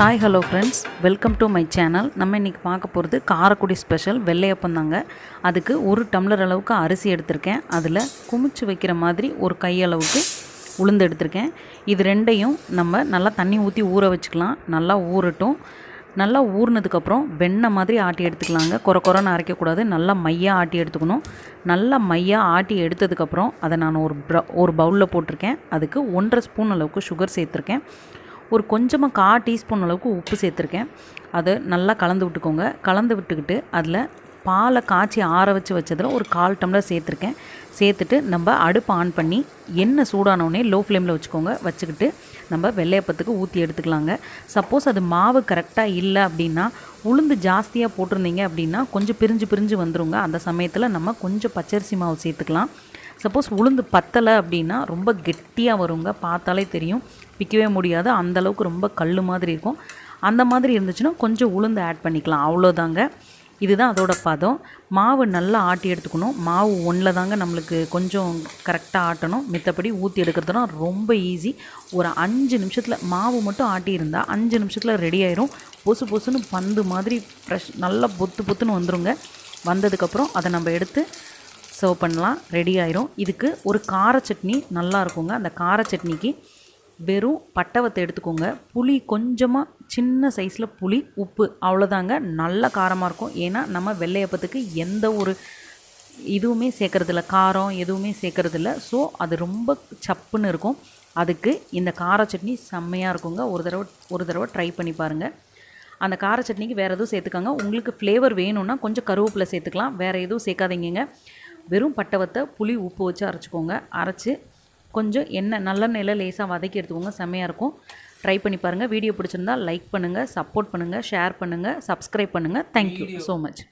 Hi hello friends, welcome to my channel. நம்ம இன்றைக்கி பார்க்க போகிறது காரைக்குடி ஸ்பெஷல் வெள்ளையப்பம் தாங்க. அதுக்கு 1 டம்ளர் அளவுக்கு அரிசி எடுத்திருக்கேன். அதில் குமிச்சு வைக்கிற மாதிரி ஒரு கையளவுக்கு உளுந்து எடுத்திருக்கேன். இது ரெண்டையும் நம்ம நல்லா தண்ணி ஊற்றி ஊற வச்சுக்கலாம். நல்லா ஊறட்டும். நல்லா ஊறினதுக்கப்புறம் வெண்ணெய் மாதிரி ஆட்டி எடுத்துக்கலாங்க. கொரன்னு அரைக்கக்கூடாது, நல்லா மையாக ஆட்டி எடுத்துக்கணும். நல்லா மையாக ஆட்டி எடுத்ததுக்கப்புறம் அதை நான் ஒரு பவுலில் போட்டிருக்கேன். அதுக்கு 1.5 ஸ்பூன் அளவுக்கு சுகர் சேர்த்துருக்கேன். ஒரு கொஞ்சமாக 1/4 டீஸ்பூன் அளவுக்கு உப்பு சேர்த்துருக்கேன். அதை நல்லா கலந்து விட்டுக்கோங்க. கலந்து விட்டுக்கிட்டு அதில் பாலை காய்ச்சி ஆற வச்சதில் ஒரு 1/4 டம்ளர் சேர்த்துருக்கேன். சேர்த்துட்டு நம்ம அடுப்பு ஆன் பண்ணி எண்ணெய் சூடானோடனே லோ ஃப்ளேமில் வச்சுக்கிட்டு நம்ம வெள்ளையப்பத்துக்கு ஊற்றி எடுத்துக்கலாங்க. சப்போஸ் அது மாவு கரெக்டாக இல்லை அப்படின்னா, உளுந்து ஜாஸ்தியாக போட்டிருந்தீங்க அப்படின்னா கொஞ்சம் பிரிஞ்சு வந்துருங்க. அந்த சமயத்தில் நம்ம கொஞ்சம் பச்சரிசி மாவு சேர்த்துக்கலாம். சப்போஸ் உளுந்து பத்தலை அப்படின்னா ரொம்ப கெட்டியாக வருங்க. பார்த்தாலே தெரியும், பிக்கவே முடியாது. அந்தளவுக்கு ரொம்ப கல் மாதிரி இருக்கும். அந்த மாதிரி இருந்துச்சுன்னா கொஞ்சம் உளுந்து ஆட் பண்ணிக்கலாம். அவ்வளோதாங்க. இதுதான் அதோட பதம். மாவு நல்லா ஆட்டி எடுத்துக்கணும். மாவு ஒன்றில் தாங்க நம்மளுக்கு கொஞ்சம் கரெக்டாக ஆட்டணும். மித்தபடி ஊற்றி எடுக்கிறதுனா ரொம்ப ஈஸி. ஒரு 5 நிமிஷத்தில் மாவு மட்டும் ஆட்டி இருந்தால் 5 நிமிஷத்தில் ரெடி ஆயிரும். பொசுன்னு பந்து மாதிரி ஃப்ரெஷ் நல்லா பொத்துன்னு வந்துருங்க. வந்ததுக்கப்புறம் அதை நம்ம எடுத்து சர்வ் பண்ணலாம். ரெடி ஆயிரும். இதுக்கு ஒரு கார சட்னி நல்லா இருக்குங்க. அந்த கார சட்னிக்கு வெறும் பட்டவத்தை எடுத்துக்கோங்க. புளி கொஞ்சமாக சின்ன சைஸில் புளி, உப்பு, அவ்வளோதாங்க. நல்ல காரமாக இருக்கும். ஏன்னா நம்ம வெள்ளையப்பத்துக்கு எந்த ஒரு இதுவுமே சேர்க்குறதில்ல, காரம் எதுவுமே சேர்க்குறதில்ல. ஸோ அது ரொம்ப சப்புன்னு இருக்கும். அதுக்கு இந்த கார சட்னி செம்மையாக இருக்குங்க. ஒரு தடவை ட்ரை பண்ணி பாருங்கள். அந்த கார சட்னிக்கு வேறு எதுவும் சேர்த்துக்காங்க. உங்களுக்கு ஃப்ளேவர் வேணும்னா கொஞ்சம் கருவேப்பிலை சேர்த்துக்கலாம். வேறு எதுவும் சேர்க்காதீங்க. வெறும் பட்டவத்தை புளி உப்பு வச்சு அரைச்சிக்கோங்க. அரைச்சி கொஞ்சம் எண்ணெய் நல்லெண்ணெயில் லேசாக வதக்கி எடுத்துக்கோங்க. செம்மையாக இருக்கும். ட்ரை பண்ணி பாருங்கள். வீடியோ பிடிச்சிருந்தால் லைக் பண்ணுங்கள், சப்போர்ட் பண்ணுங்கள், ஷேர் பண்ணுங்கள், சப்ஸ்கிரைப் பண்ணுங்கள். Thank you so much.